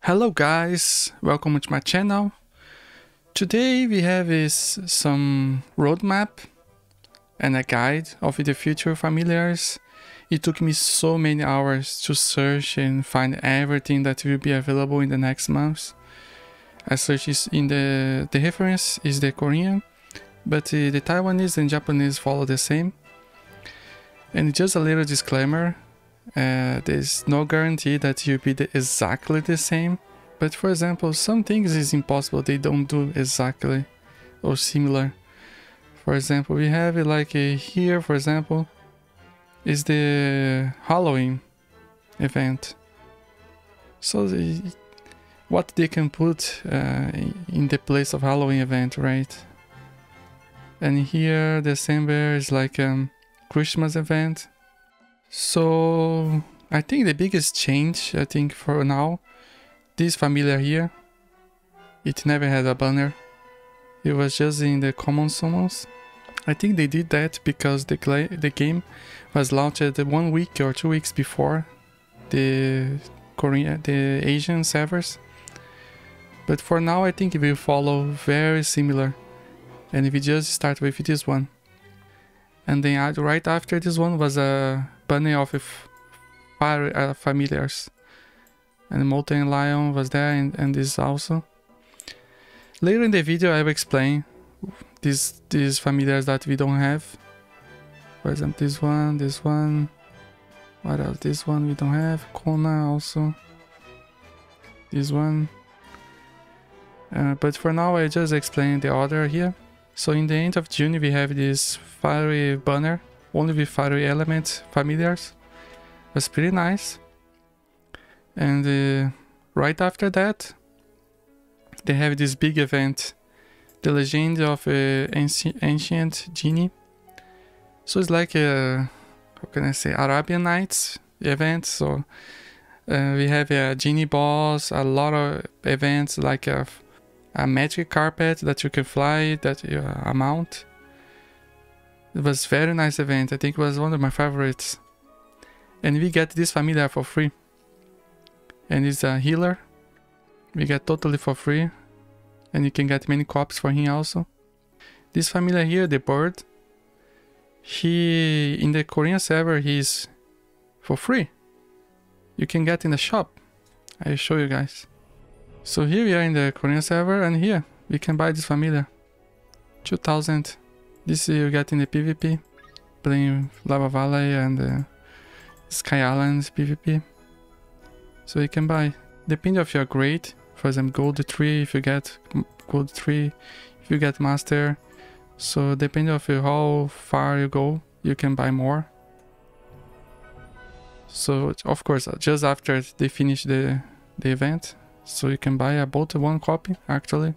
Hello guys, welcome to my channel. Today we have some roadmap and a guide of the future familiars. It took me so many hours to search and find everything that will be available in the next months. I searched in the reference is the Korean, but the Taiwanese and Japanese follow the same. And just a little disclaimer. There's no guarantee that you'll be exactly the same, but for example, some things is impossible, they don't do exactly or similar. For example, we have it like here, for example, is the Halloween event. So what they can put in the place of Halloween event, right? And here December is like Christmas event. So I think the biggest change, I think for now, this familiar here, it never had a banner. It was just in the common summons. I think they did that because the game was launched 1 week or 2 weeks before the Asian servers. But for now, I think it will follow very similar. And we just start with this one. And then right after this one was a bunny of fire familiars. And Mountain Lion was there and this also. Later in the video I will explain these familiars that we don't have. For example, this one. What else? This one we don't have. Kona also. This one. But for now I just explain the order here. So in the end of June we have this fiery banner, only with fiery elements, familiars. Was pretty nice. And right after that, they have this big event, the Legend of Ancient Genie. So it's like a, how can I say, Arabian Nights event. So we have a genie boss, a lot of events like a magic carpet that you can fly, that you mount. It was very nice event. I think it was one of my favorites. And we get this familiar for free. And it's a healer. We get totally for free. And you can get many copies for him also. This familiar here, the bird, he in the Korean server he's for free. You can get in the shop. I'll show you guys. So here we are in the Korean server, and here we can buy this familiar. 2000. This you get in the PvP, playing Lava Valley and Sky Islands PvP. So you can buy, depending of your grade. For example, gold 3 if you get gold 3, if you get master. So depending of how far you go, you can buy more. So of course, just after they finish the event. So you can buy about 1 copy actually.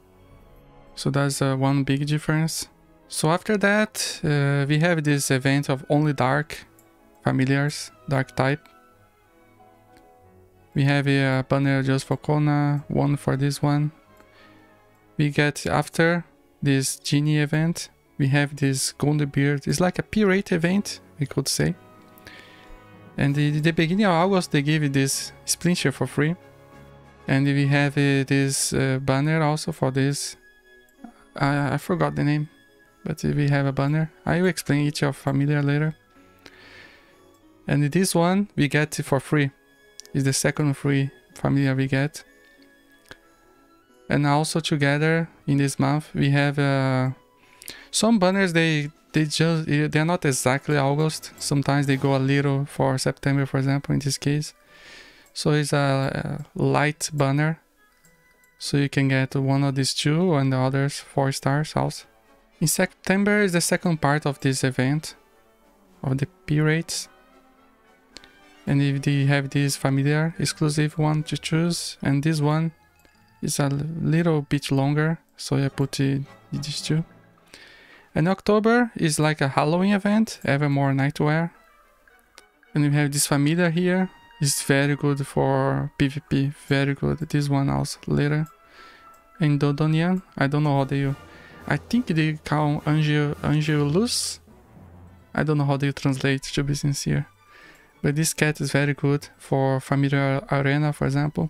So that's one big difference. So after that we have this event of only dark familiars, dark type. We have a banner just for Kona, one for this one. We get after this genie event, we have this golden beard. It's like a pirate event, we could say. And in the beginning of August they give you this splinter for free. And we have this banner also for this. I forgot the name, but we have a banner. I will explain each of familiar later. And this one we get for free. It's the second free familiar we get. And also together in this month we have some banners. They're not exactly August. Sometimes they go a little for September, for example, in this case. So it's a light banner. So you can get one of these 2 and the others 4 stars also. In September is the second part of this event of the pirates. And if they have this familiar exclusive one to choose, and this one is a little bit longer, so I put these 2. And October is like a Halloween event, Evermore Nightwear. And we have this familiar here. It's very good for PvP, very good. This one also later. And Dodonian, I don't know how they use. I think they call Angelus. I don't know how they translate, to be sincere. But this cat is very good for familiar arena, for example.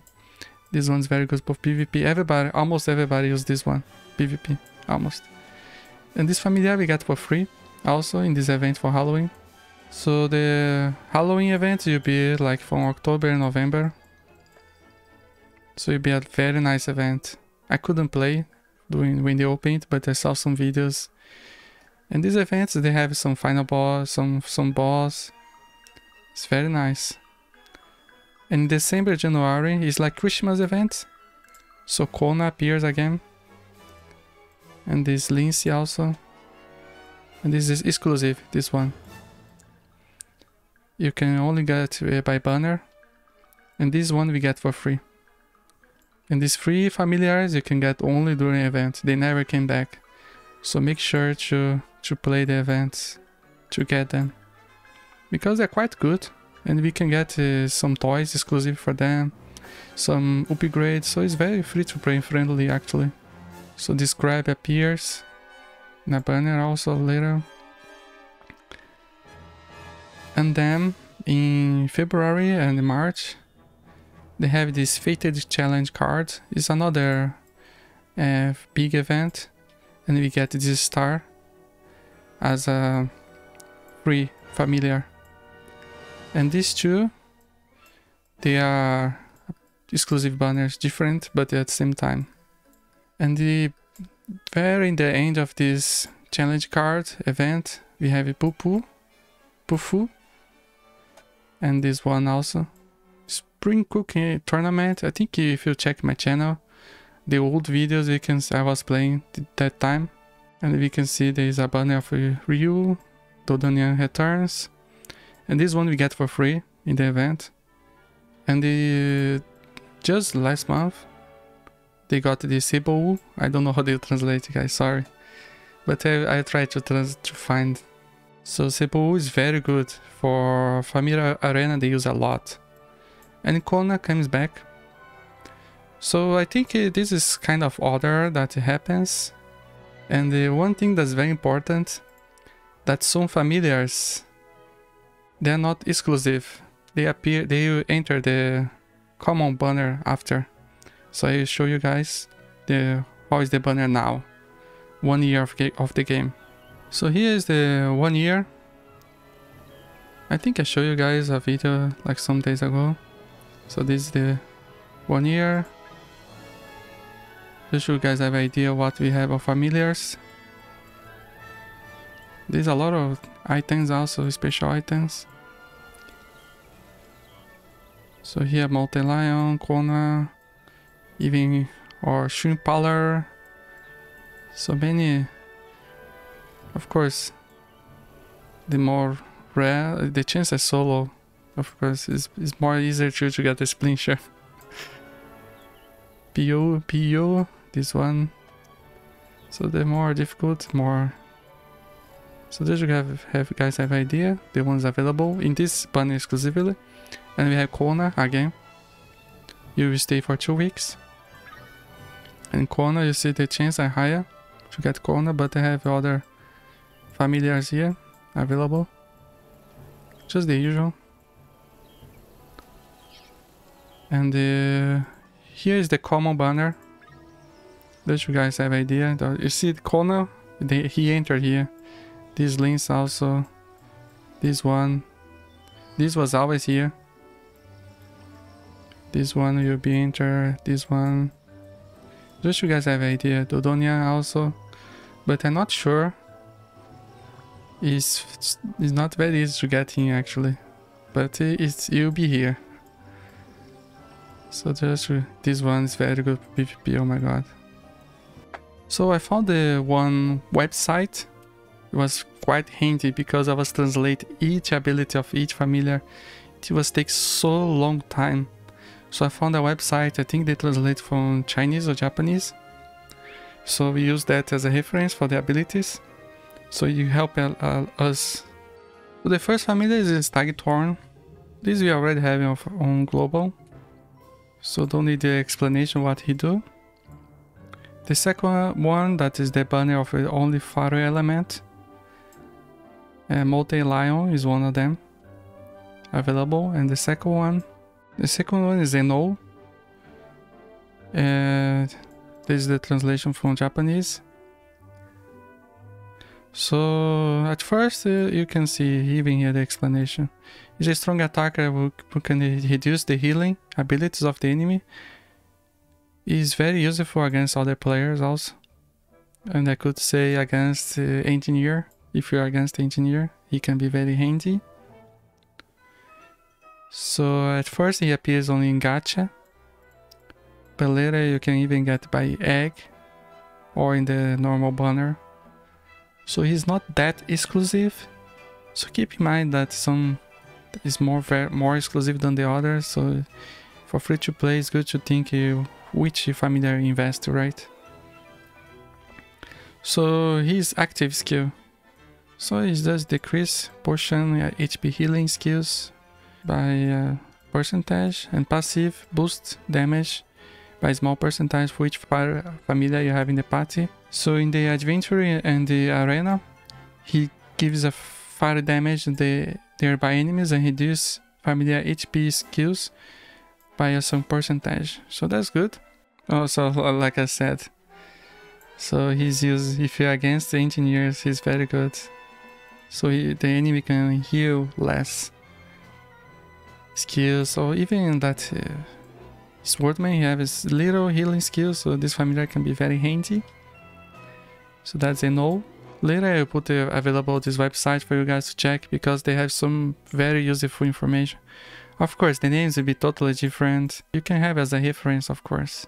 This one's very good for PvP. Everybody, almost everybody use this one. PvP, almost. And this familiar we got for free, also in this event for Halloween. So the Halloween event will be like from October and November. So it'll be a very nice event. I couldn't play when they opened, but I saw some videos. And these events, they have some final boss, some boss. It's very nice. And in December, January is like Christmas event. So Kona appears again. And this Lindsay also. And this is exclusive, this one. You can only get by banner. And this one we get for free. And these free familiars you can get only during event. They never came back. So make sure to play the events to get them. Because they're quite good. And we can get some toys exclusive for them. Some upgrades. So it's very free to play friendly actually. So this crab appears in a banner also later. And then in February and March they have this Fated Challenge card. It's another big event. And we get this star as a free familiar. And these two, they are exclusive banners, different but at the same time. And very in the end of this challenge card event, we have a Puffu, and this one also. Spring Cooking Tournament. I think if you check my channel, the old videos I was playing that time, and we can see there is a banner of Ryu, Dodonian returns, and this one we get for free in the event. And just last month they got the Enou. I don't know how they translate, guys, sorry, but I tried to find. So Enou is very good for Familiar Arena, they use a lot. And Kona comes back. So I think this is kind of order that happens. And the one thing that's very important, that some familiars, they're not exclusive. They enter the common banner after. So I will show you guys how is the banner now. 1 year of the game. So here is the 1 year. I think I showed you guys a video like some days ago. So this is the 1 year. Just so you guys have an idea what we have of familiars. There's a lot of items also, special items. So here multi-lion, Kona, even or shrimp parlor. So many. Of course, the more rare, the chance is so low. Of course, it's more easier to get the splinter. PO, this one. So the more difficult, more. So there you guys have idea. The ones available in this banner exclusively. And we have Kona again. You will stay for 2 weeks. And Kona, you see the chance are higher to get Kona, but I have other familiars here available. Just the usual. And here is the common banner. That you guys have idea. You see the Kona, he entered here. These links also. This one. This was always here. This one will be entered. This one. Just you guys have idea. Dodonia also. But I'm not sure. It's not very easy to get in actually. But you'll be here. So just this one is very good PvP, oh my god. So I found the one website. It was quite handy because I was translating each ability of each familiar. It was take so long time. So I found a website, I think they translate from Chinese or Japanese. So we use that as a reference for the abilities. So you help us. So the first familiar is Stagthorn. This we already have on global. So don't need the explanation what he do. The second one, that is the banner of only fire element. Multi-lion is one of them available. And the second one is Enou. This is the translation from Japanese. So at first you can see even here the explanation. He's a strong attacker who can reduce the healing abilities of the enemy. He's very useful against other players also. And I could say against engineer. If you're against engineer, he can be very handy. So at first he appears only in gacha. But later you can even get by egg or in the normal banner. So he's not that exclusive. So keep in mind that some is more exclusive than the others. So for free to play, it's good to think which familiar you invest, right? So his active skill. So it does decrease potion HP healing skills by percentage, and passive boost damage by a small percentage for each familiar you have in the party. So in the adventure and the arena, he gives a fire damage nearby enemies and reduce familiar HP skills by some percentage. So that's good. Also, like I said, so he's used, if you're against the engineers, he's very good. So the enemy can heal less skills, or even that Swordman has little healing skills, so this familiar can be very handy. So that's Enou. Later I'll put available this website for you guys to check, because they have some very useful information. Of course, the names will be totally different. You can have as a reference, of course.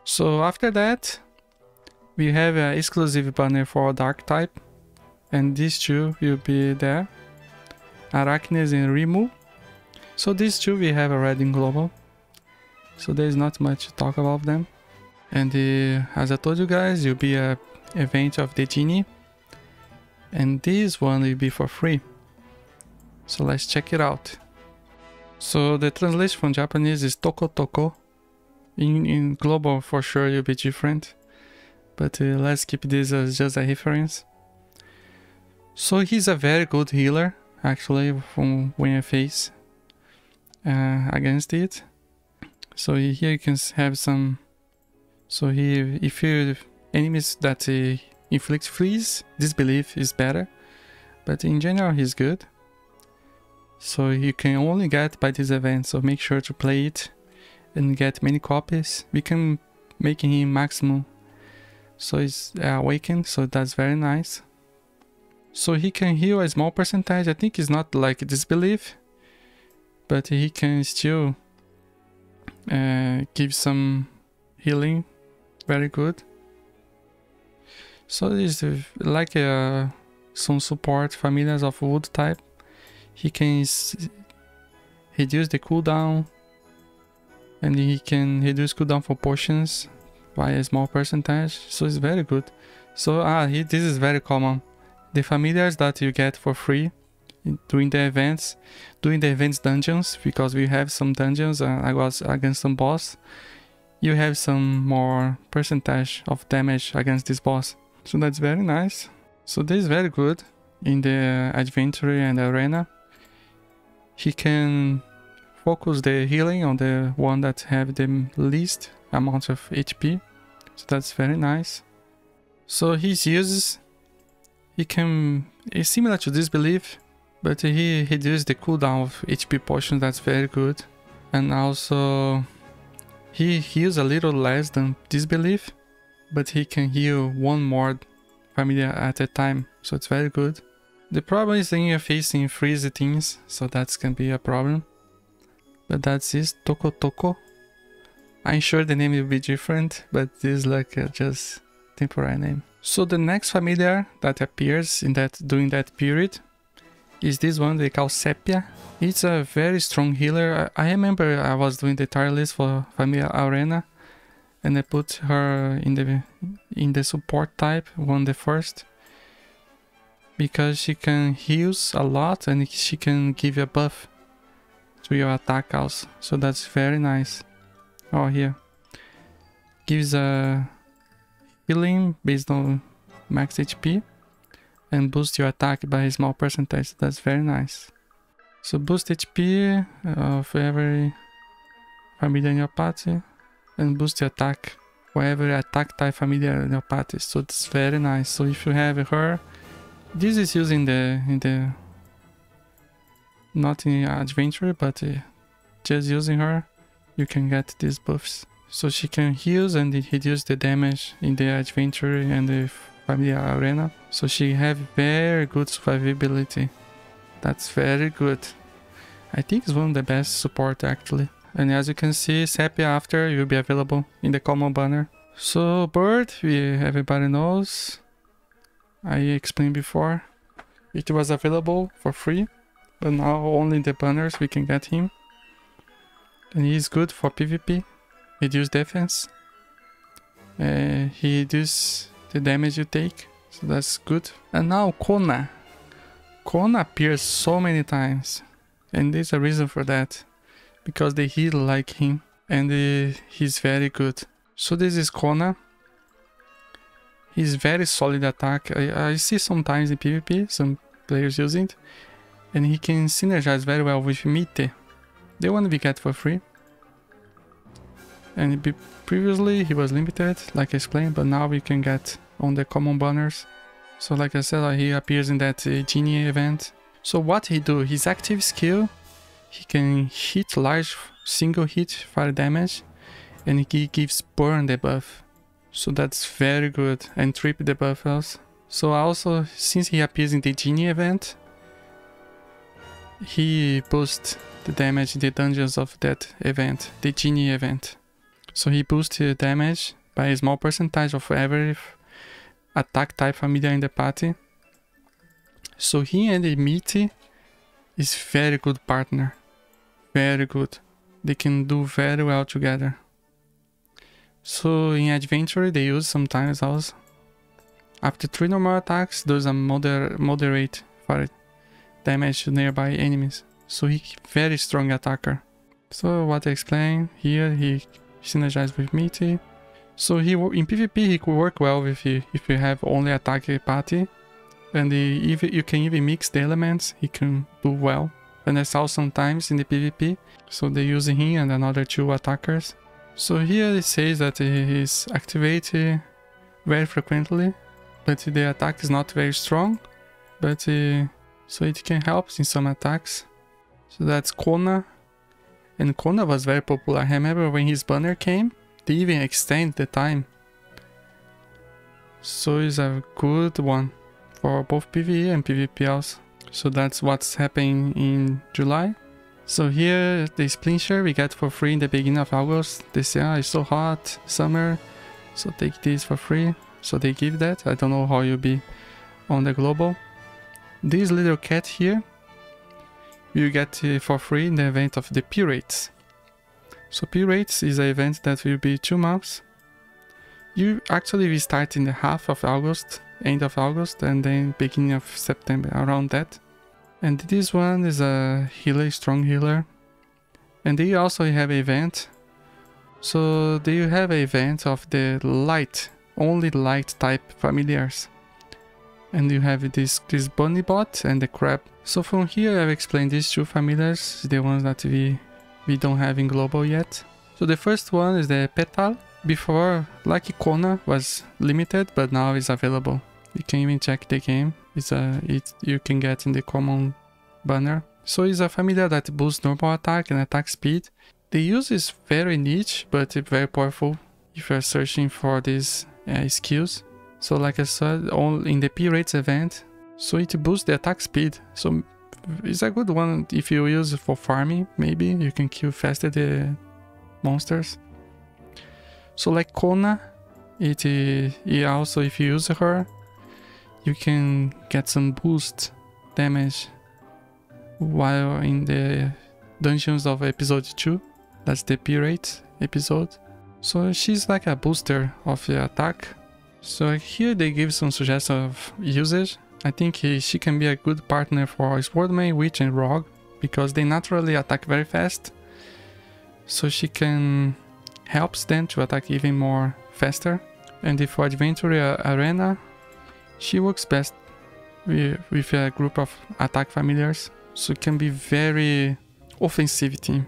So after that, we have an exclusive banner for Dark type, and these two will be there, Arachnes and Rimu. So these two we have already in global, so there's not much to talk about them. And as I told you guys, it will be an event of the genie, and this one will be for free. So let's check it out. So the translation from Japanese is Tokotoko. In global for sure it will be different, but let's keep this as just a reference. So he's a very good healer, actually, from when I face against it. So here you can have some. So here, if you enemies that inflict freeze, disbelief is better, but in general he's good. So you can only get by this event. So make sure to play it and get many copies. We can make him maximum. So it's awakened. So that's very nice. So he can heal a small percentage. I think it's not like disbelief, but he can still give some healing. Very good. So it's like some support familiars of wood type. He can reduce the cooldown, and he can reduce cooldown for potions by a small percentage. So it's very good. So this is very common. The familiars that you get for free during the events dungeons, because we have some dungeons, I was against some boss, you have some more percentage of damage against this boss. So that's very nice. So this is very good in the adventure and arena. He can focus the healing on the one that have the least amount of HP. So that's very nice. So his uses, it's similar to Disbelief, but he reduces the cooldown of HP potions. That's very good. And also he heals a little less than Disbelief, but he can heal one more familiar at a time, so it's very good. The problem is that you're facing freeze things, so that can be a problem. But that's this Tokotoko. I'm sure the name will be different, but this is like just temporary name. So the next familiar that appears during that period is this one they call Sepia. It's a very strong healer. I remember I was doing the tier list for familiar arena, and I put her in the support type, one the first, because she can heal a lot and she can give you a buff to your attack also. So that's very nice. Oh, here gives a healing based on max HP and boost your attack by a small percentage. That's very nice. So boost HP of every familiar in your party. and boost the attack for every attack type familiar in your party. So it's very nice. So if you have her, this is used in the not in adventure, but just using her, you can get these buffs. So she can heal and reduce the damage in the adventure and the familiar arena. So she have very good survivability. That's very good. I think it's one of the best support actually. And as you can see, Sepia after will be available in the common banner. So bird, everybody knows. I explained before. It was available for free, but now only in the banners we can get him. And he's good for PvP. Reduce defense. He reduces the damage you take, so that's good. And now Kona. Kona appears so many times, and there's a reason for that, because they heal like him, and he's very good. So this is Kona. He's very solid attack. I see sometimes in PvP some players using it, and he can synergize very well with Mite, the one we get for free. And previously he was limited, like I explained, but now we can get on the common banners. So like I said, he appears in that genie event. So what he do? His active skill, he can hit large single hit fire damage, and he gives burn debuff. So that's very good, and trip debuff also. So also, since he appears in the genie event, he boosts the damage in the dungeons of that event, the genie event. So he boosts the damage by a small percentage of every attack type familiar in the party. So he and the Miti is very good partner. Very good. They can do very well together. So in adventure they use sometimes also. After 3 normal attacks, there's a moderate fire damage to nearby enemies. So he's very strong attacker. So what I explained here, he synergize with Miti. So in PvP he could work well with you if you have only attack party, and you can even mix the elements. He can do well, and I saw sometimes in the PvP. So they use him and another 2 attackers. So here it says that he is activated very frequently, but the attack is not very strong. But so it can help in some attacks. So that's Kona. And Kona was very popular. I remember when his banner came, they even extend the time. So it's a good one for both PvE and PvP also. So that's what's happening in July. So here the Splinter we get for free in the beginning of August. They say, oh, it's so hot, summer, so take this for free. So they give that. I don't know how you'll be on the global. This little cat here, you get for free in the event of the Pirates. So Pirates is an event that will be 2 months. You actually will start in the half of August, end of August, and then beginning of September, around that. And this one is a healer, strong healer. And they also have an event. So they have an event of the light, only light type familiars. And you have this bunny bot and the crab. So from here I've explained these 2 familiars, the ones that we don't have in global yet. So the first one is the Petal. Before, like Kona, was limited, but now it's available. You can even check the game. You can get in the common banner. So it's a familiar that boosts normal attack and attack speed. The use is very niche, but it's very powerful if you're searching for these skills. So like I said, in the Pirates event, so it boosts the attack speed. So it's a good one if you use it for farming, maybe. You can kill faster the monsters. So like Kona, it also, if you use her, you can get some boost damage while in the dungeons of episode 2. That's the Pirates episode. So she's like a booster of the attack. So here they give some suggestions of usage. I think she can be a good partner for Swordman, Witch and Rogue, because they naturally attack very fast. So she can helps them to attack even more faster. And for Adventure Arena, she works best with a group of attack familiars. So it can be very offensive team.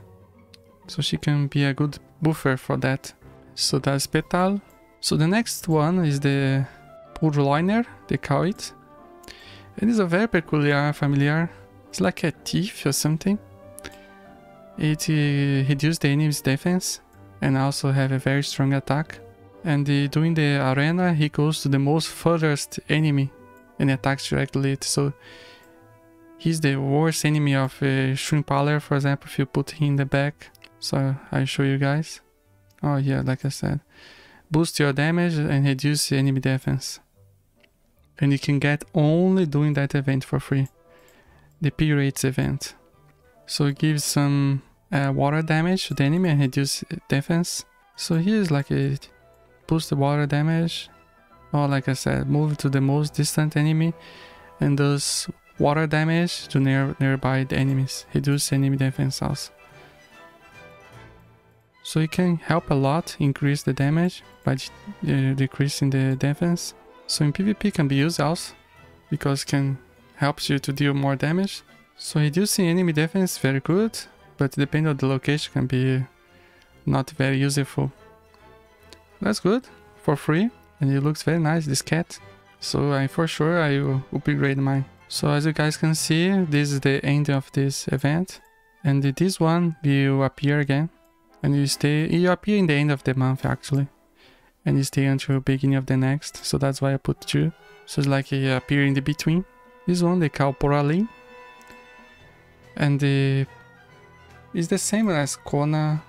So she can be a good buffer for that. So that's Petal. So the next one is the Purrloiner, they call it. It is a very peculiar familiar. It's like a thief or something. It reduces the enemy's defense and also have a very strong attack. And during the arena, he goes to the most furthest enemy and attacks directly it. So he's the worst enemy of a Shrimpaler, for example, if you put him in the back. So I'll show you guys. Oh yeah, like I said. Boost your damage and reduce enemy defense. And you can get only doing that event for free. The P-Rates event. So it gives some water damage to the enemy and reduce defense. So here's like a boost the water damage. Or like I said, move to the most distant enemy and does water damage to nearby the enemies. Reduce enemy defense also. So it can help a lot increase the damage by decreasing the defense. So in PvP can be used also because it can helps you to deal more damage. So reducing enemy defense is very good, but depending on the location can be not very useful. That's good for free, and it looks very nice, this cat. So for sure I will upgrade mine. So as you guys can see, this is the end of this event, and this one will appear again, and you appear in the end of the month actually, and you stay until beginning of the next. So that's why I put 2. So it's like you appear in the between. This one they call Polarin, and it's the same as Kona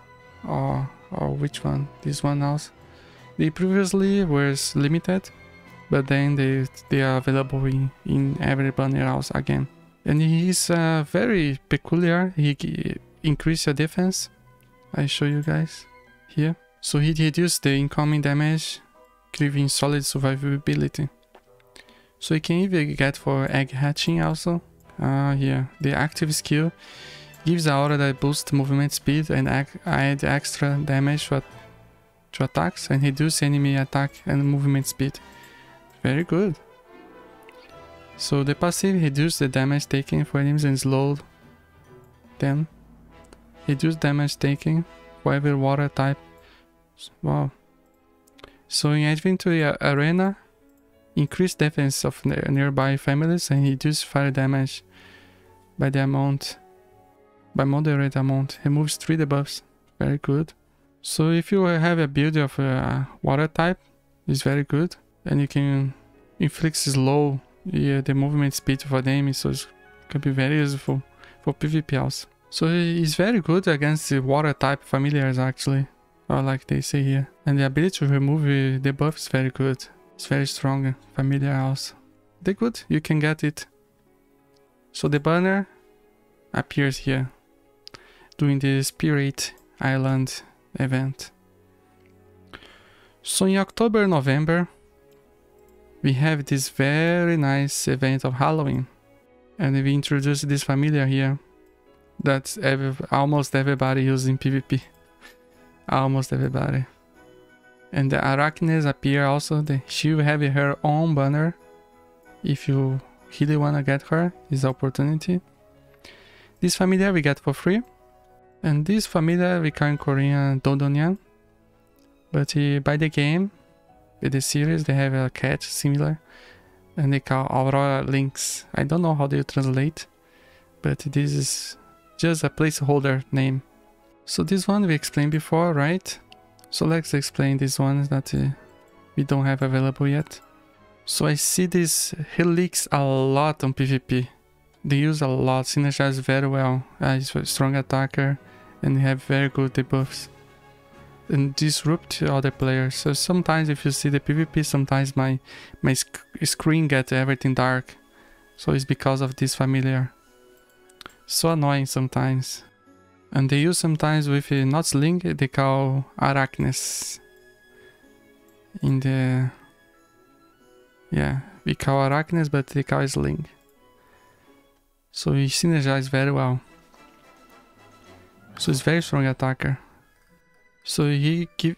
or which one? This one also. They previously was limited, but then they are available in every banner house again. And he's very peculiar. He increase your defense. I show you guys here. So he reduced the incoming damage, giving solid survivability. So you can even get for egg hatching also. Here, the active skill gives an aura that boosts movement speed and add extra damage to attacks and reduce enemy attack and movement speed. Very good. So the passive reduces the damage taken for enemies and slow them. Reduce damage taken for every water type. Wow. So in Adventure Arena, increase defense of nearby families and reduce fire damage by moderate amount. Removes 3 debuffs. Very good. So if you have a build of a water type, it's very good, and you can inflict slow the movement speed for the enemy, so it can be very useful for PvP also. So it's very good against the water type familiars actually, or like they say here. And the ability to remove the buff is very good. It's very strong familiar also. They're good, you can get it. So the banner appears here during the Spirit Island event. So in October, November, we have this very nice event of Halloween, and we introduced this familiar here that almost everybody uses in PvP. Almost everybody. And the Arachnes appear also. She will have her own banner if you really wanna get her. This opportunity. This familiar we get for free. And this familiar we call in Korean Dodonyan. But by the game, by the series, they have a cat similar. And they call Auroralynx. I don't know how they translate, but this is just a placeholder name. So this one we explained before, right? So let's explain this one that we don't have available yet. So I see this Relixx a lot on PvP. They use a lot, synergize very well. He's a strong attacker and have very good debuffs. And disrupt other players. So sometimes if you see the PvP, sometimes my screen gets everything dark. So it's because of this familiar. So annoying sometimes. And they use sometimes with not sling, they call Arachnes. In the... Yeah, we call Arachnes, but they call sling. So he synergizes very well. So it's very strong attacker. So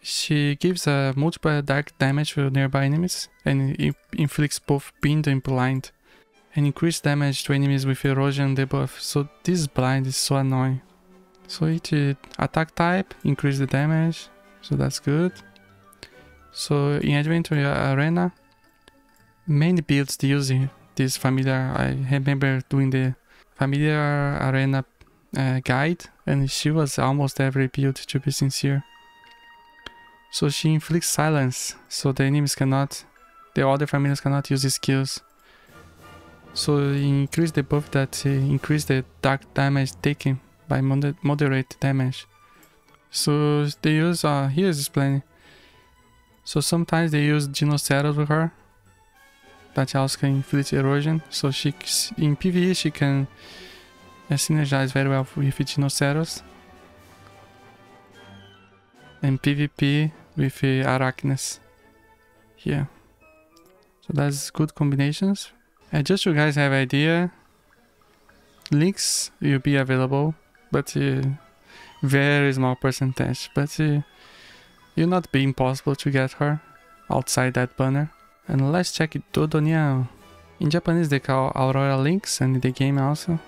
she gives multiple dark damage to nearby enemies and inflicts both pinned and blind. And increase damage to enemies with erosion debuff. So this blind is so annoying. So each attack type increase the damage, so that's good. So in Adventure Arena, many builds use this familiar. I remember doing the familiar arena guide, and she was almost every build, to be sincere. So she inflicts silence, so the enemies cannot, the other familiars cannot use his skills. So increase the buff that increase the dark damage taken by moderate damage. So they use, here's explaining. So sometimes they use Dinoceros with her, that also can inflict erosion. So she, in PvE she can synergize very well with Dinoceros. And PvP with Arachnes here. So that's good combinations. And just so you guys have an idea, Lynx will be available, but very small percentage. But it'll not be impossible to get her outside that banner. And let's check it. Dodonian. In Japanese they call Auroralynx, and in the game also.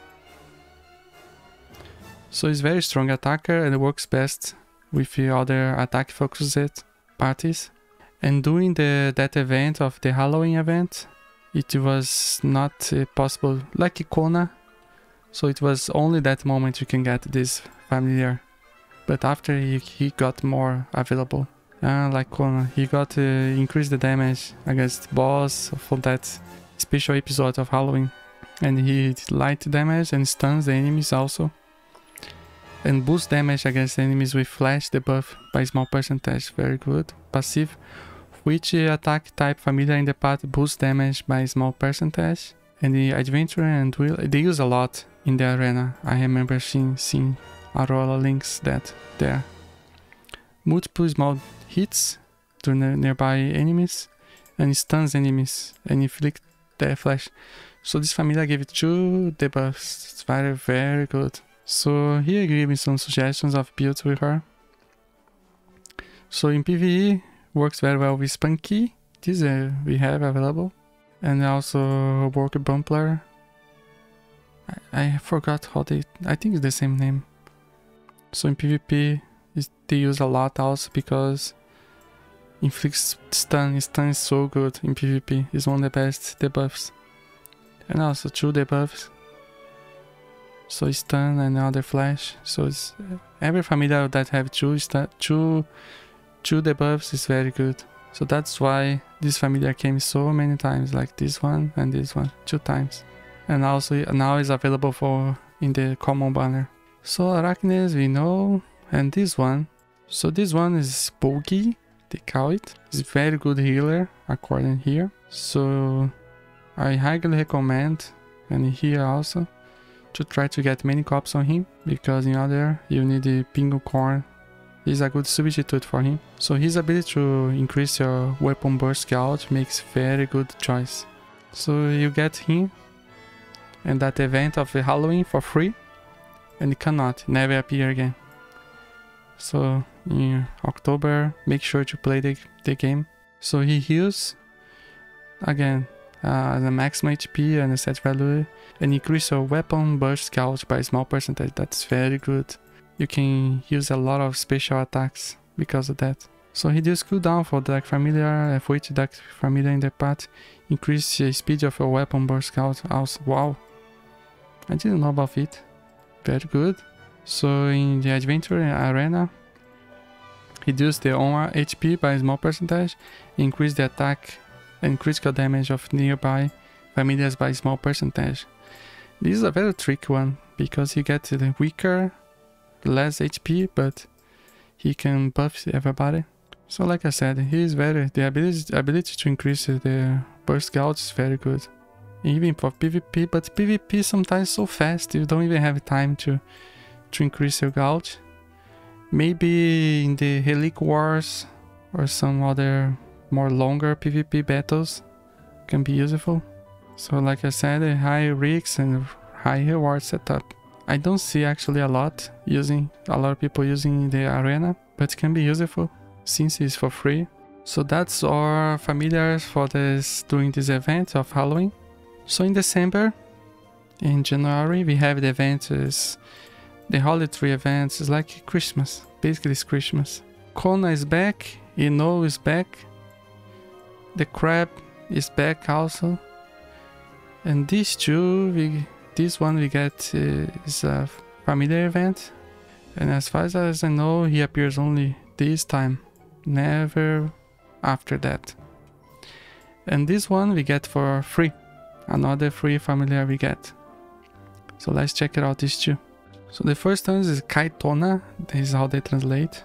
So it's very strong attacker and it works best with the other attack focused parties. And during that event of the Halloween event, it was not possible, like Kona. So it was only that moment you can get this familiar. But after he got more available. Like Kona, he got increased the damage against boss for that special episode of Halloween. And he light damage and stuns the enemies also. And boost damage against enemies with flash debuff by small percentage. Very good. Passive. Which attack type familiar in the path boosts damage by small percentage. And the adventurer and duel, they use a lot in the arena. I remember seeing Auroralynx that there. Multiple small hits to nearby enemies and stuns enemies and inflict their flash. So this familiar gave it 2 debuffs. It's very, very good. So here I give me some suggestions of builds with her. So in PvE, works very well with Spunky. This we have available. And also Worker Bumpler. I forgot how they, I think it's the same name. So in PvP, they use a lot also because inflicts stun. Stun is so good in PvP. It's one of the best debuffs. And also 2 debuffs. So stun and other flash. So it's every familiar that have 2 debuffs is very good. So that's why this familiar came so many times, like this one and this one, 2 times. And also now is available for in the common banner. So Arachnes we know, and this one. So this one is Bougie, they call it. It's very good healer according here. So I highly recommend, and here also, to try to get many cops on him, because in other you need the Pingu Corn. Is a good substitute for him. So his ability to increase your weapon burst gouge makes very good choice. So you get him and that event of the Halloween for free, and it cannot never appear again. So in October, make sure to play the game. So he heals again the maximum HP and the set value, and increase your weapon burst gouge by a small percentage. That's very good. You can use a lot of special attacks because of that. So reduce cooldown for Dark Familiar, for each Dark Familiar in the path. Increase the speed of your weapon burst gouge also. Wow, I didn't know about it. Very good. So in the Adventure Arena, reduce the own HP by a small percentage. Increase the attack and critical damage of nearby familiars by a small percentage. This is a very tricky one because he gets the weaker, less HP, but he can buff everybody. So like I said, he is very, the ability to increase the burst gouge is very good. Even for PvP, but PvP sometimes so fast you don't even have time to increase your gouge. Maybe in the Relixx Wars or some other more longer PvP battles can be useful. So like I said, a high risks and high reward setup. I don't see actually a lot of people using the arena, but it can be useful since it's for free. So that's our familiars for this during this event of Halloween. So in December, in January, we have the event is the Holy Tree event. It's like Christmas, basically it's Christmas. Kona is back, Enou is back, The crab is back also. And these two, this one we get is a familiar event. And as far as I know, he appears only this time, never after that. And this one we get for free, another free familiar we get. So let's check it out, these two. So the first one is Kaitona, this is how they translate.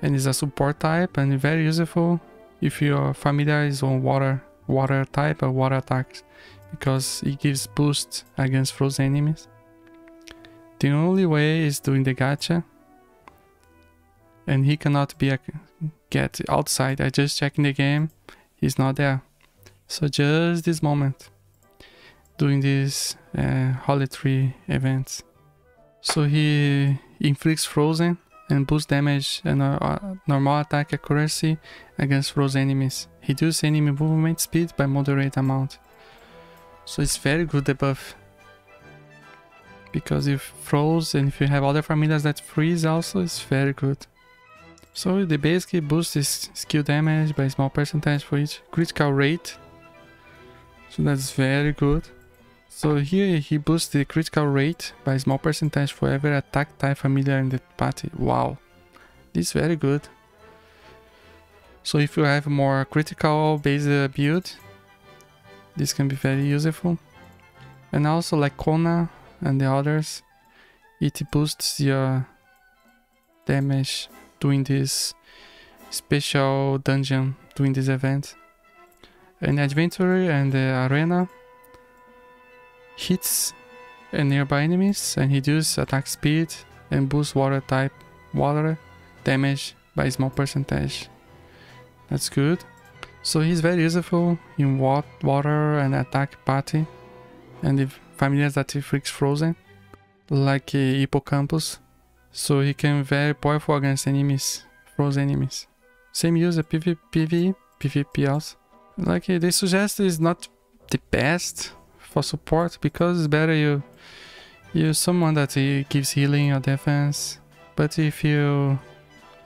And it's a support type and very useful if your familiar is on water type or water attacks, because it gives boost against frozen enemies. The only way is doing the gacha, and he cannot get outside. I just checked in the game, he's not there. So just this moment, doing these Holy Tree events. So he inflicts frozen and boosts damage and normal attack accuracy against frozen enemies. He reduces enemy movement speed by moderate amount. So it's very good debuff. Because if froze and if you have other familiars that freeze also, it's very good. So the basic boost is skill damage by a small percentage for each critical rate. So that's very good. So here he boosts the critical rate by a small percentage for every attack type familiar in the party. Wow, this is very good. So if you have more critical based build, this can be very useful. And also like Kona and the others, it boosts your damage doing this special dungeon, doing this event. And the adventurer and the arena hits nearby enemies and reduce attack speed and boost water damage by a small percentage. That's good. So he's very useful in water and attack party and the familiars that he freaks frozen, like Hippocampus. So he can be very powerful against enemies, frozen enemies. Same use a PvP also. Like they suggest is not the best for support, because it's better you use someone that gives healing or defense. But if you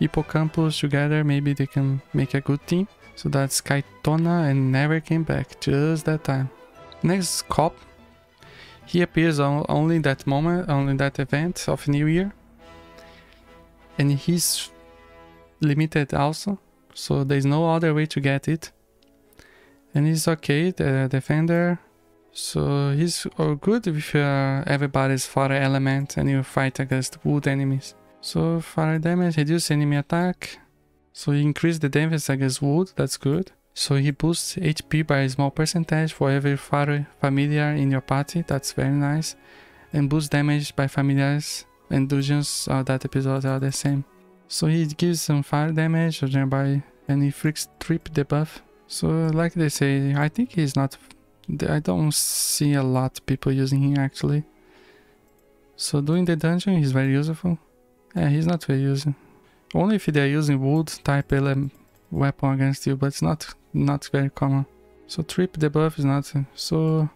Hippocampus together, maybe they can make a good team. So that's Kaitona and never came back, just that time. Next is Copp. He appears only that moment, only that event of New Year. And he's limited also, so there's no other way to get it. And he's okay, the defender. So he's good if everybody's fire element and you fight against wood enemies. So fire damage, reduce enemy attack. So he increase the defense against wood, that's good. So he boosts HP by a small percentage for every fire familiar in your party, that's very nice. And boosts damage by familiars and dungeons that episode are the same. So he gives some fire damage nearby and he freaks trip debuff. So like they say, I think he's not, I don't see a lot of people using him actually. So doing the dungeon he's very useful. Yeah, he's not very useful. Only if they're using wood type weapon against you, but it's not very common. So trip debuff is not so,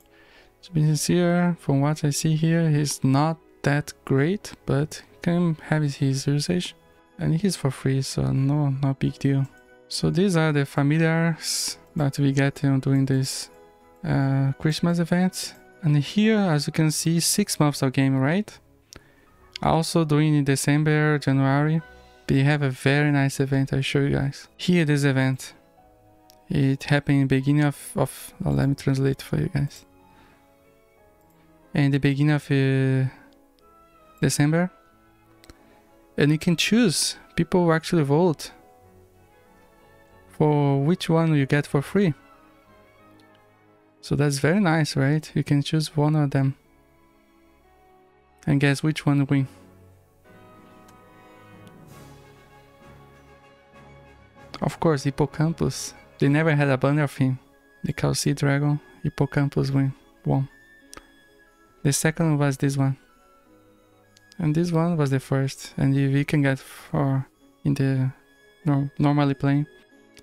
to be sincere, from what I see here, he's not that great, but can have his usage. And he's for free, so no big deal. So these are the familiars that we get during this Christmas event. And here, as you can see, 6 months of game, right? Also doing in December, January, we have a very nice event I'll show you guys. Here this event, it happened in the beginning of let me translate for you guys. In the beginning of December, and you can choose, people actually vote for which one you get for free. So that's very nice, right? You can choose one of them and guess which one win. Of course, Hippocampus. They never had a banner of him. The Cow Sea Dragon, Hippocampus won. The second was this one. And this one was the first. And we can get for in the normally playing.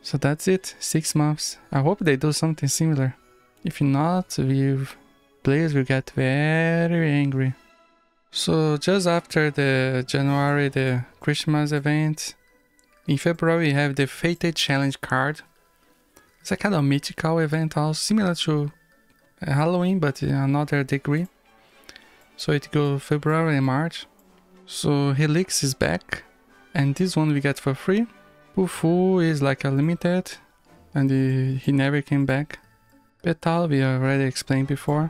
So that's it. 6 months. I hope they do something similar. If not, players will get very angry. So just after the January, the Christmas event, in February we have the Fated Challenge card. It's a kind of mythical event also, similar to Halloween, but in another degree. So it goes February and March. So Relixx is back, and this one we get for free. Puffu is like a limited, and he never came back. Petal we already explained before.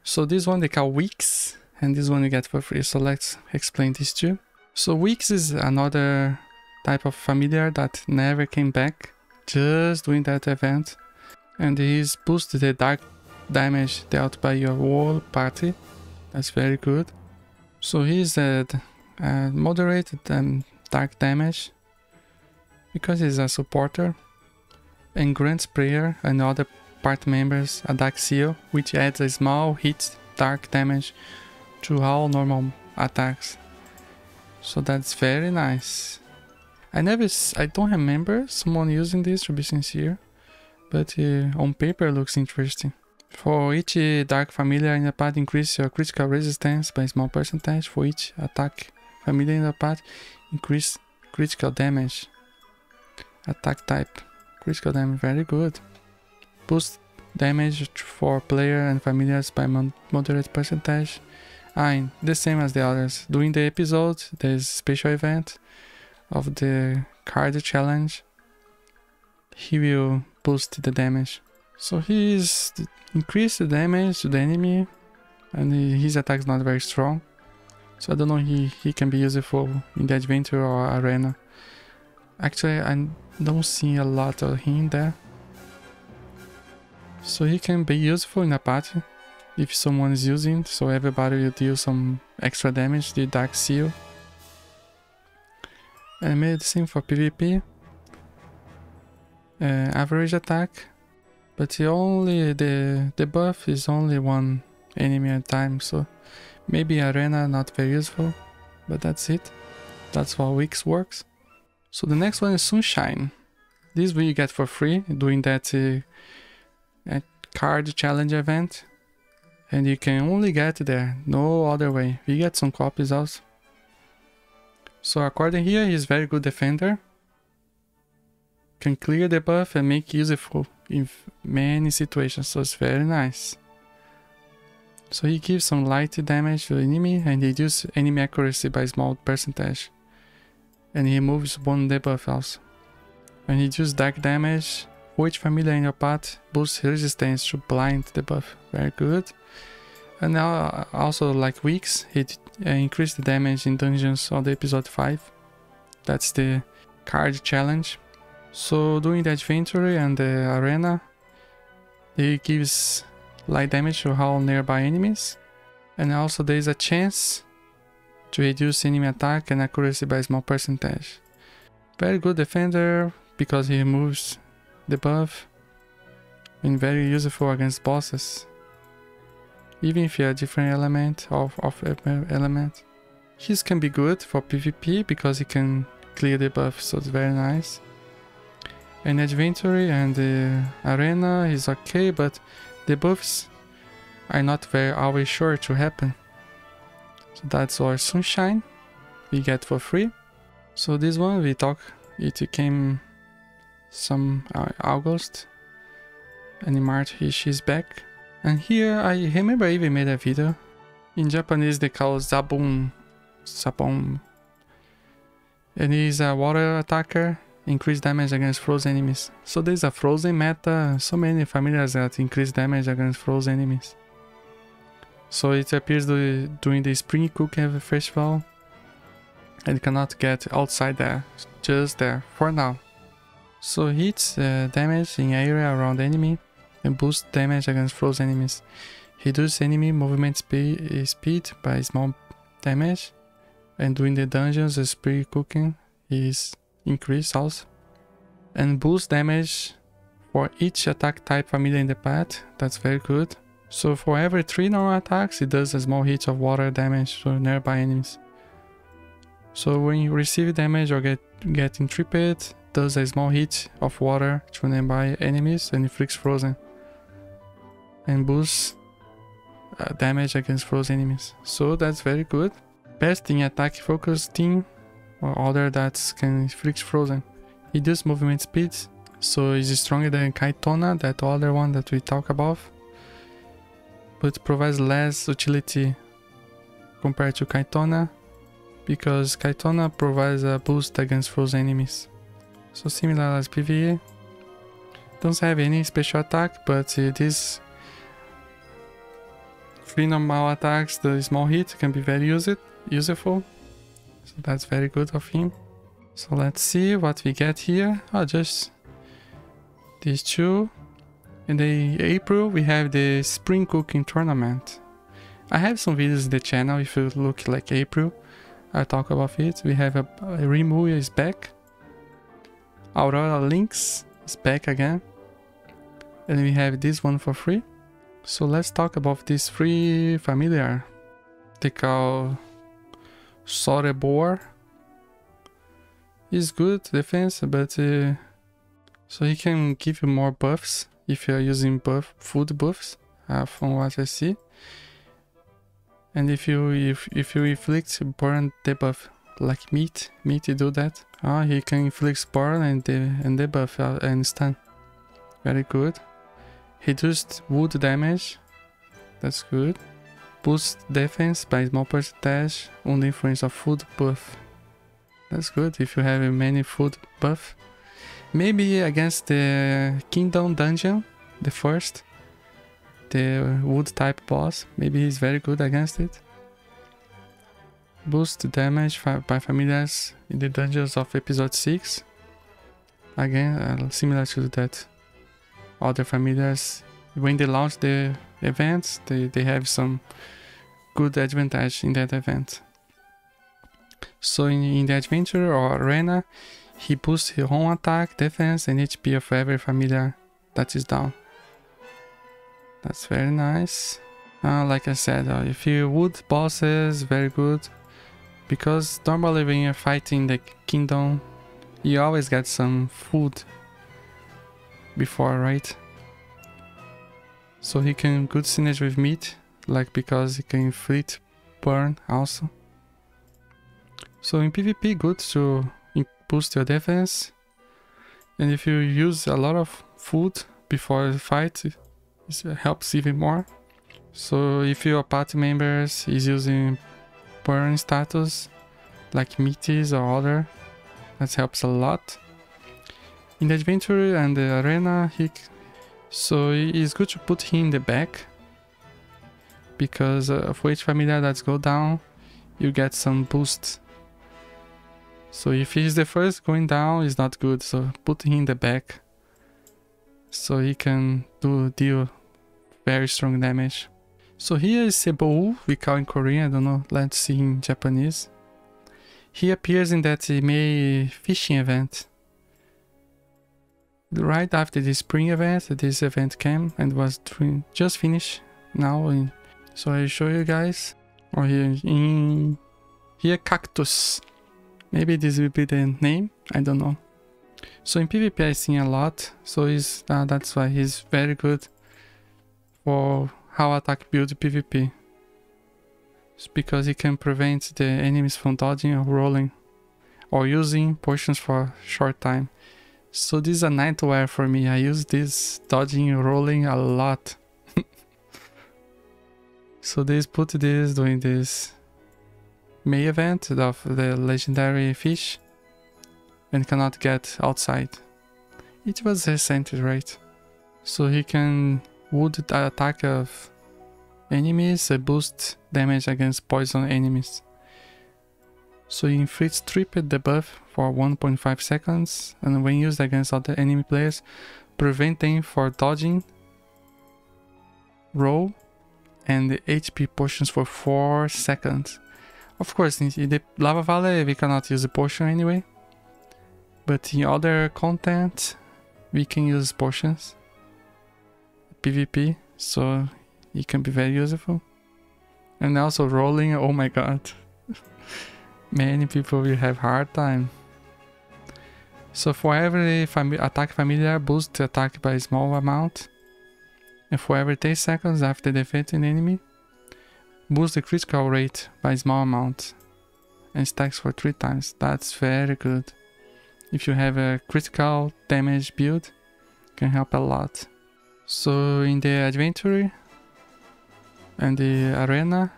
So this one they call Weeks, and this one you get for free. So let's explain these two. So Weeks is another type of familiar that never came back, just doing that event. And he's boosted the dark damage dealt by your whole party. That's very good. So he's at moderate dark damage because he's a supporter, and grants player and other party members a dark seal, which adds a small hit dark damage to all normal attacks. So that's very nice. I don't remember someone using this, to be sincere, but on paper it looks interesting. For each dark familiar in the path, increase your critical resistance by a small percentage. For each attack familiar in the path, increase critical damage. Attack type, critical damage, very good. Boost damage for player and familiars by moderate percentage. The same as the others. During the episode, there's a special event of the card challenge. He will boost the damage. So he's increased the damage to the enemy, and his attack is not very strong. So I don't know he can be useful in the adventure or arena. Actually, I don't see a lot of him there. So he can be useful in a party if someone is using, so everybody will deal some extra damage, the Dark Seal. And I made the same for PvP. Average attack, but the buff is only one enemy at a time, so maybe arena not very useful, but that's it. That's how Weeks works. So the next one is Sunshine. This will you get for free doing that card challenge event, and you can only get there, no other way. We get some copies also. So according here, he's very good defender. Can clear the buff and make useful in many situations, so it's very nice. So he gives some light damage to the enemy and reduces enemy accuracy by a small percentage. And he removes one debuff also. When he uses dark damage, which familiar in your path boosts resistance to blind debuff. Very good. And now also like Weeks, he increased the damage in dungeons on the episode 5. That's the card challenge. So during the adventure and the arena, he gives light damage to all nearby enemies. And also there is a chance to reduce enemy attack and accuracy by a small percentage. Very good defender because he removes the buff, and very useful against bosses. Even if you're a different element of element. His can be good for PvP because he can clear the buff, so it's very nice. And adventure and the arena is okay, but the buffs are not very always sure to happen. So that's our Sunshine we get for free. So this one it came some August, and in March she's back. And here I remember I even made a video. In Japanese they call Sabon, and he's a water attacker, increase damage against frozen enemies. So there's a frozen meta, so many familiars that increase damage against frozen enemies. So it appears during the Spring Cooking Festival, and you cannot get outside there, just there for now. So hits damage in area around enemy and boosts damage against frozen enemies. Reduce enemy movement speed by small damage, and during the dungeons the Spring Cooking is increased also. And boost damage for each attack type familiar in the path. That's very good. So for every 3 normal attacks, it does a small hit of water damage to nearby enemies. So when you receive damage or get tripped, does a small hit of water to nearby enemies and inflicts frozen. And boosts damage against frozen enemies. So that's very good. Best in attack focus team or other that can inflict frozen. Reduce movement speed So it's stronger than Kaitona, that other one that we talk about. But provides less utility compared to Kaitona, because Kaitona provides a boost against frozen enemies. So similar as PvE. Don't have any special attack, but this 3 normal attacks, the small hit can be very useful. So that's very good of him. So let's see what we get here. Oh, just these 2. In the April we have the spring cooking tournament. I have some videos in the channel. If you look like April, I'll talk about it. We have a Remove is back. Auroralynx is back again. And we have this one for free. So let's talk about this free familiar. They call Boar. He's good defense, but so he can give you more buffs if you're using food buffs, from what I see. And if you inflict burn debuff like meat do that. He can inflict burn and debuff and stun. Very good. Reduced wood damage. That's good. Boost defense by small percentage on the influence of food buff. That's good if you have many food buff. Maybe against the Kingdom dungeon, the first, the wood type boss, maybe he's very good against it. Boost damage by familiars in the dungeons of episode 6. Again, similar to that other familiars. When they launch the events, they have some good advantage in that event. So in the adventure or arena, he boosts his own attack, defense and HP of every familiar that is down. That's very nice. Like I said, if you wood bosses, very good. Because normally when you're fighting the kingdom, you always get some food before, right? So he can good synergy with meat, like because he can inflict burn also. So in PvP, good to boost your defense. And if you use a lot of food before the fight, it helps even more. So if your party members is using burn status, like meaties or other, that helps a lot. In the adventure and the arena, so it's good to put him in the back, because for each familiar that go down, you get some boost. So if he's the first going down, it's not good, so put him in the back, so he can deal very strong damage. So here is Enou, we call in Korean, I don't know, let's see in Japanese. He appears in that May fishing event. Right after the spring event, this event came and was just finished now. So I'll show you guys. Or here Cactus. Maybe this will be the name, I don't know. So in PvP I seen a lot, so that's why he's very good for how attack build PvP. It's because he can prevent the enemies from dodging or rolling, or using potions for a short time. So this is a nightmare for me. I use this dodging and rolling a lot. So they put this during this May event of the legendary fish and cannot get outside. It was recent, right? So he can wood attack of enemies and boost damage against poison enemies. So he inflicts triple debuff for 1.5 seconds, and when used against other enemy players, prevent them from dodging, roll, and the HP potions for 4 seconds. Of course, in the Lava Valley we cannot use the potion anyway, but in other content we can use potions. PvP, so it can be very useful. And also rolling, oh my god. Many people will have hard time. So for every attack familiar, boost the attack by a small amount. And for every 10 seconds after defeating an enemy, boost the critical rate by a small amount. And stacks for 3 times. That's very good. if you have a critical damage build, can help a lot. So in the adventure and the arena,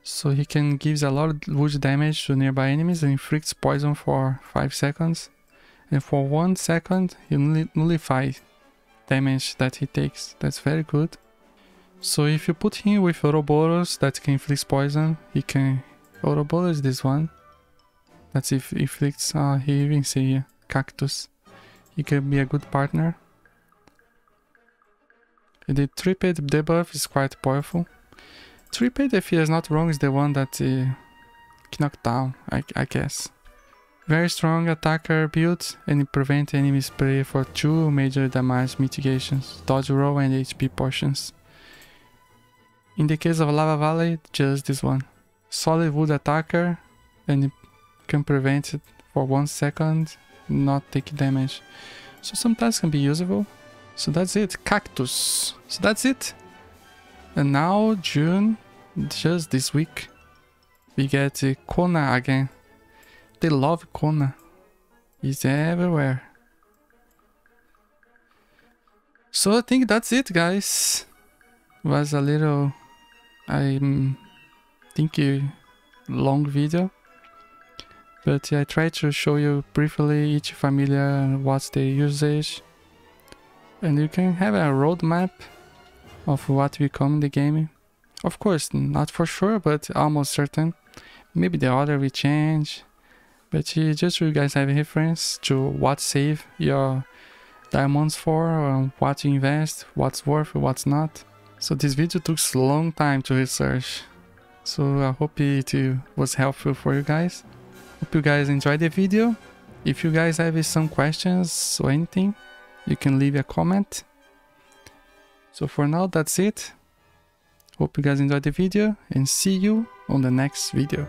so he can gives a lot of wood damage to nearby enemies and inflicts poison for 5 seconds. And for 1 second, he nullifies damage that he takes. That's very good. So if you put him with Ouroboros that can inflict poison, he can Ouroboros this one. That's if inflicts, he even say here, Cactus. He can be a good partner. And the tripped debuff is quite powerful. Tripped, if he is not wrong, is the one that can knock down, I guess. Very strong attacker build and prevent enemy spray for 2 major damage mitigations, dodge roll and HP portions. In the case of Lava Valley, just this one. Solid wood attacker and can prevent it for 1 second, not take damage. So sometimes can be usable. So that's it, Cactus. So that's it. And now June, just this week, we get Kona again. They love Kona. He's everywhere. So I think that's it, guys. Was a little, I think, a long video, but I tried to show you briefly each familiar and what's the usage, and you can have a roadmap of what will come in the game. Of course, not for sure, but almost certain. Maybe the order will change. But just so you guys have a reference to what save your diamonds for, or what to invest, what's worth, what's not. So this video took a long time to research. So I hope it was helpful for you guys. Hope you guys enjoyed the video. If you guys have some questions or anything, you can leave a comment. So for now, that's it. Hope you guys enjoyed the video and see you on the next video.